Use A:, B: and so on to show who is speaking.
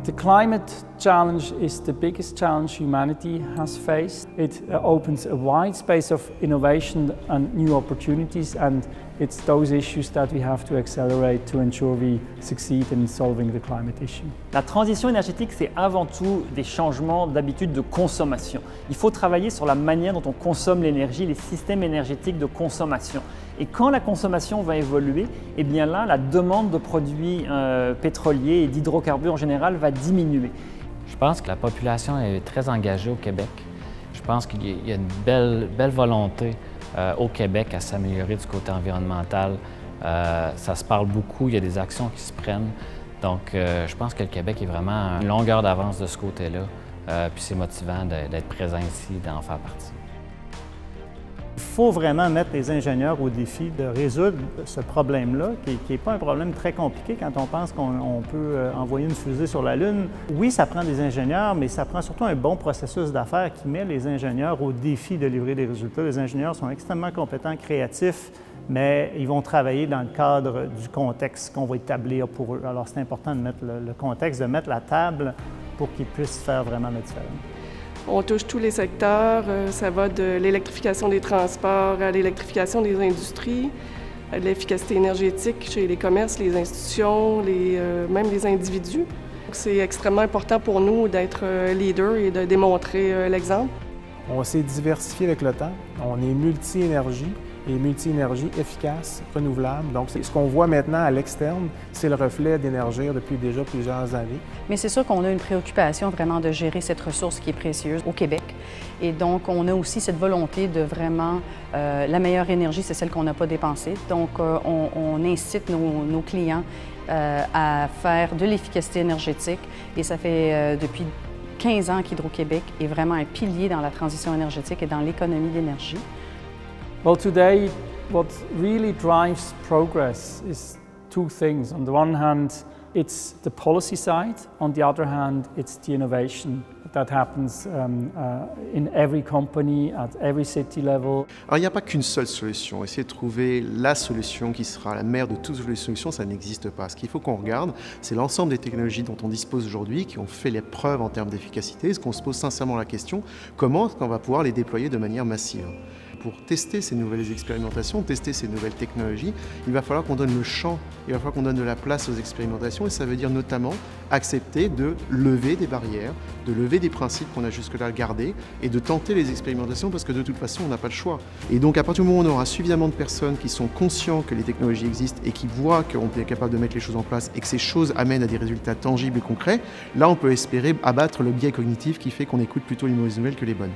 A: The climate challenge is the biggest challenge humanity has faced. It opens a wide space of innovation and new opportunities, and it's those issues that we have to accelerate to ensure we succeed in solving the climate issue.
B: La transition énergétique, c'est avant tout des changements d'habitude de consommation. Il faut travailler sur la manière dont on consomme l'énergie, les systèmes énergétiques de consommation. Et quand la consommation va évoluer, eh bien là, la demande de produits pétroliers et d'hydrocarbures en général va diminuer.
C: Je pense que la population est très engagée au Québec. Je pense qu'il y a une belle volonté au Québec à s'améliorer du côté environnemental. Ça se parle beaucoup, il y a des actions qui se prennent. Donc, je pense que le Québec est vraiment à une longueur d'avance de ce côté-là. Puis c'est motivant d'être présent ici, d'en faire partie.
D: Il faut vraiment mettre les ingénieurs au défi de résoudre ce problème-là, qui n'est pas un problème très compliqué quand on pense qu'on peut envoyer une fusée sur la Lune. Oui, ça prend des ingénieurs, mais ça prend surtout un bon processus d'affaires qui met les ingénieurs au défi de livrer des résultats. Les ingénieurs sont extrêmement compétents, créatifs, mais ils vont travailler dans le cadre du contexte qu'on va établir pour eux. Alors, c'est important de mettre le contexte, de mettre la table pour qu'ils puissent faire vraiment la différence.
E: On touche tous les secteurs, ça va de l'électrification des transports à l'électrification des industries, à l'efficacité énergétique chez les commerces, les institutions, même les individus. C'est extrêmement important pour nous d'être leader et de démontrer l'exemple.
F: On s'est diversifié avec le temps, on est multi-énergie et multi-énergie efficace, renouvelable. Donc, ce qu'on voit maintenant à l'externe, c'est le reflet d'Énergir depuis déjà plusieurs années.
G: Mais c'est sûr qu'on a une préoccupation vraiment de gérer cette ressource qui est précieuse au Québec. Et donc, on a aussi cette volonté de vraiment, la meilleure énergie, c'est celle qu'on n'a pas dépensée. Donc, on incite nos clients à faire de l'efficacité énergétique. Et ça fait depuis 15 ans qu'Hydro-Québec est vraiment un pilier dans la transition énergétique et dans l'économie d'énergie.
A: Well, today, what really drives progress is two things. On the one hand, it's the policy side. On the other hand, it's the innovation that happens in every company, at every city level.
H: Alors, il n'y a pas qu'une seule solution. Essayer de trouver la solution qui sera la mère de toutes les solutions, ça n'existe pas. Ce qu'il faut qu'on regarde, c'est l'ensemble des technologies dont on dispose aujourd'hui, qui ont fait les preuves en termes d'efficacité. Est-ce qu'on se pose sincèrement la question, comment est-ce qu'on va pouvoir les déployer de manière massive? Pour tester ces nouvelles expérimentations, tester ces nouvelles technologies, il va falloir qu'on donne le champ, il va falloir qu'on donne de la place aux expérimentations, et ça veut dire notamment accepter de lever des barrières, de lever des principes qu'on a jusque-là gardés et de tenter les expérimentations parce que de toute façon on n'a pas le choix. Et donc à partir du moment où on aura suffisamment de personnes qui sont conscients que les technologies existent et qui voient qu'on est capable de mettre les choses en place et que ces choses amènent à des résultats tangibles et concrets, là on peut espérer abattre le biais cognitif qui fait qu'on écoute plutôt les mauvaises nouvelles que les bonnes.